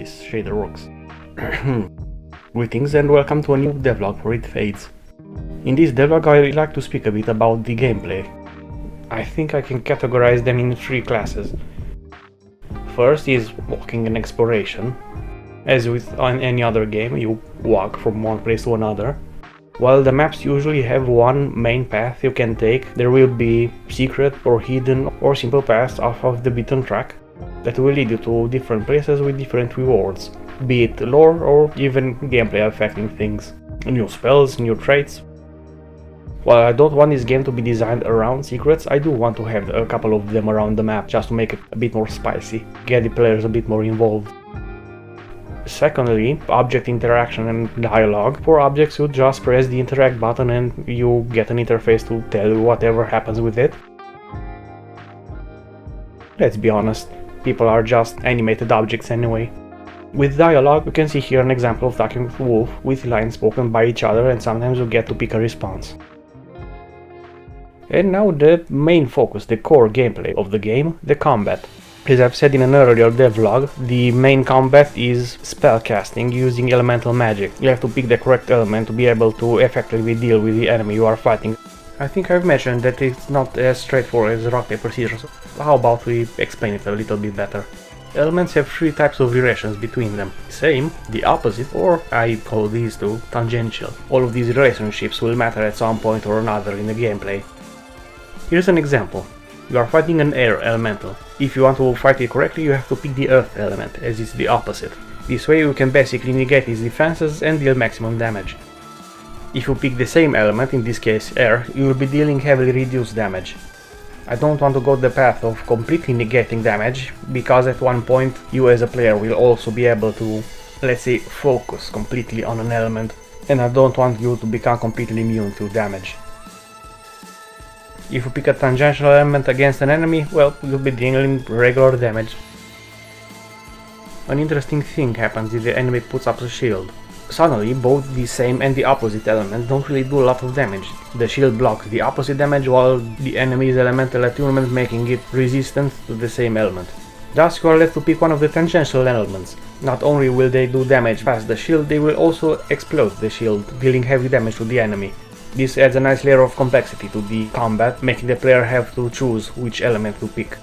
this shader works. Greetings and welcome to a new devlog for It Fades. In this devlog I'd like to speak a bit about the gameplay. I think I can categorize them in 3 classes. First is walking and exploration. As with any other game, you walk from one place to another. While the maps usually have one main path you can take, there will be secret or hidden or simple paths off of the beaten track that will lead you to different places with different rewards, be it lore or even gameplay affecting things, new spells, new traits. While I don't want this game to be designed around secrets, I do want to have a couple of them around the map just to make it a bit more spicy, get the players a bit more involved. Secondly, object interaction and dialogue. For objects you just press the interact button and you get an interface to tell you whatever happens with it. Let's be honest, people are just animated objects anyway. With dialogue, you can see here an example of talking with Wolf, with lines spoken by each other, and sometimes you get to pick a response. And now the main focus, the core gameplay of the game, the combat. As I've said in an earlier devlog, the main combat is spellcasting using elemental magic. You have to pick the correct element to be able to effectively deal with the enemy you are fighting. I think I've mentioned that it's not as straightforward as rock paper scissors, so how about we explain it a little bit better. Elements have 3 types of relations between them. Same, the opposite, or I call these two tangential. All of these relationships will matter at some point or another in the gameplay. Here's an example. You are fighting an air elemental. If you want to fight it correctly, you have to pick the earth element, as it's the opposite. This way you can basically negate its defenses and deal maximum damage. If you pick the same element, in this case air, you will be dealing heavily reduced damage. I don't want to go the path of completely negating damage, because at one point you as a player will also be able to, let's say, focus completely on an element, and I don't want you to become completely immune to damage. If you pick a tangential element against an enemy, well, you'll be dealing regular damage. An interesting thing happens if the enemy puts up a shield. Suddenly, both the same and the opposite element don't really do a lot of damage. The shield blocks the opposite damage while the enemy's elemental attunement making it resistant to the same element. Thus you are left to pick one of the tangential elements. Not only will they do damage past the shield, they will also explode the shield, dealing heavy damage to the enemy. This adds a nice layer of complexity to the combat, making the player have to choose which element to pick.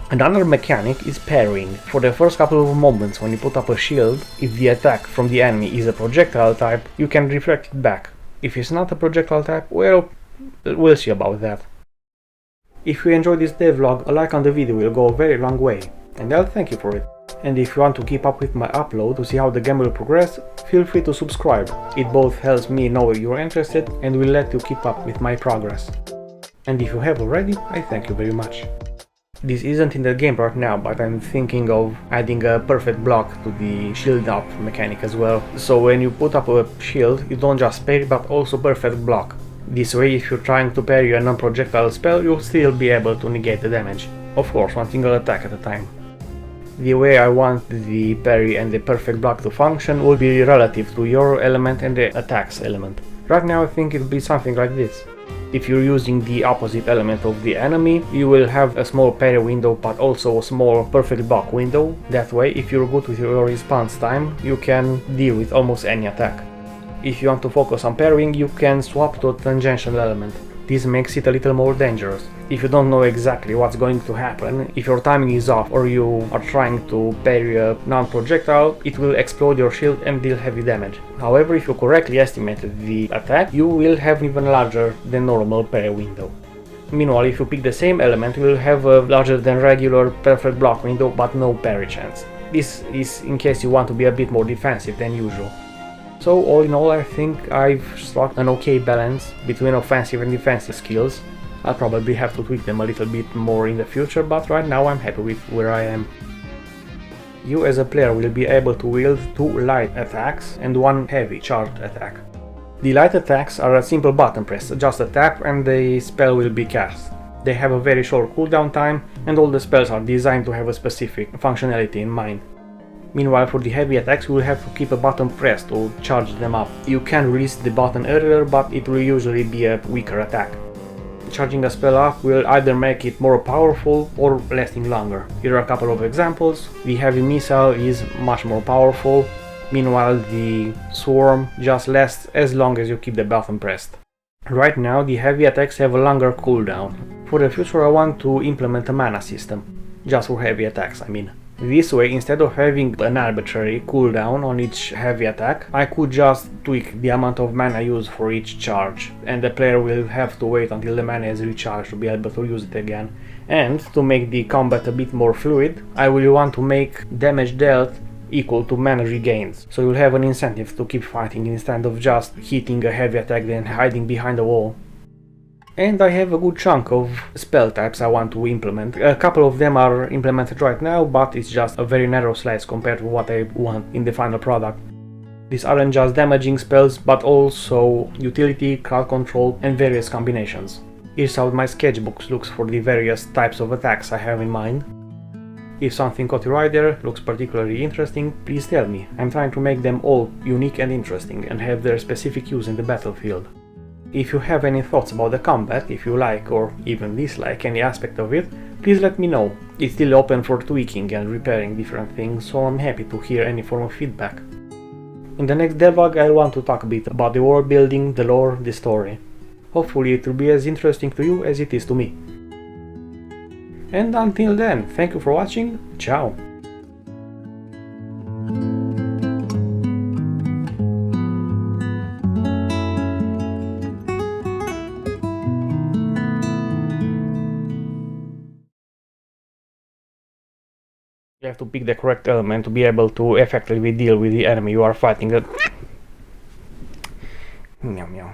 Another mechanic is parrying. For the first couple of moments when you put up a shield, if the attack from the enemy is a projectile type, you can reflect it back. If it's not a projectile type, well, we'll see about that. If you enjoyed this devlog, a like on the video will go a very long way, and I'll thank you for it. And if you want to keep up with my upload to see how the game will progress, feel free to subscribe. It both helps me know you're interested and will let you keep up with my progress. And if you have already, I thank you very much. This isn't in the game right now, but I'm thinking of adding a perfect block to the shield up mechanic as well. So when you put up a shield, you don't just parry but also perfect block. This way, if you're trying to parry a non-projectile spell, you'll still be able to negate the damage. Of course, one single attack at a time. The way I want the parry and the perfect block to function will be relative to your element and the attack's element. Right now I think it will be something like this. If you're using the opposite element of the enemy, you will have a small parry window but also a small perfect block window. That way, if you're good with your response time, you can deal with almost any attack. If you want to focus on parrying, you can swap to a tangential element. This makes it a little more dangerous. If you don't know exactly what's going to happen, if your timing is off or you are trying to parry a non-projectile, it will explode your shield and deal heavy damage. However, if you correctly estimated the attack, you will have even larger than normal parry window. Meanwhile, if you pick the same element, you will have a larger than regular perfect block window but no parry chance. This is in case you want to be a bit more defensive than usual. So all in all, I think I've struck an okay balance between offensive and defensive skills. I'll probably have to tweak them a little bit more in the future, but right now I'm happy with where I am. You as a player will be able to wield 2 light attacks and 1 heavy charged attack. The light attacks are a simple button press, just a tap and the spell will be cast. They have a very short cooldown time and all the spells are designed to have a specific functionality in mind. Meanwhile, for the heavy attacks you will have to keep a button pressed to charge them up. You can release the button earlier, but it will usually be a weaker attack. Charging a spell up will either make it more powerful or lasting longer. Here are a couple of examples. The heavy missile is much more powerful, meanwhile the swarm just lasts as long as you keep the button pressed. Right now the heavy attacks have a longer cooldown. For the future I want to implement a mana system, just for heavy attacks I mean. This way, instead of having an arbitrary cooldown on each heavy attack, I could just tweak the amount of mana used for each charge, and the player will have to wait until the mana is recharged to be able to use it again. And to make the combat a bit more fluid, I will want to make damage dealt equal to mana regains, so you'll have an incentive to keep fighting instead of just hitting a heavy attack then hiding behind a wall. And I have a good chunk of spell types I want to implement. A couple of them are implemented right now, but it's just a very narrow slice compared to what I want in the final product. These aren't just damaging spells, but also utility, crowd control, and various combinations. Here's how my sketchbook looks for the various types of attacks I have in mind. If something caught your eye there looks particularly interesting, please tell me. I'm trying to make them all unique and interesting and have their specific use in the battlefield. If you have any thoughts about the combat, if you like or even dislike any aspect of it, please let me know. It's still open for tweaking and repairing different things, so I'm happy to hear any form of feedback. In the next debug I want to talk a bit about the world building, the lore, the story. Hopefully it will be as interesting to you as it is to me. And until then, thank you for watching, ciao! You have to pick the correct element to be able to effectively deal with the enemy you are fighting. Meow meow.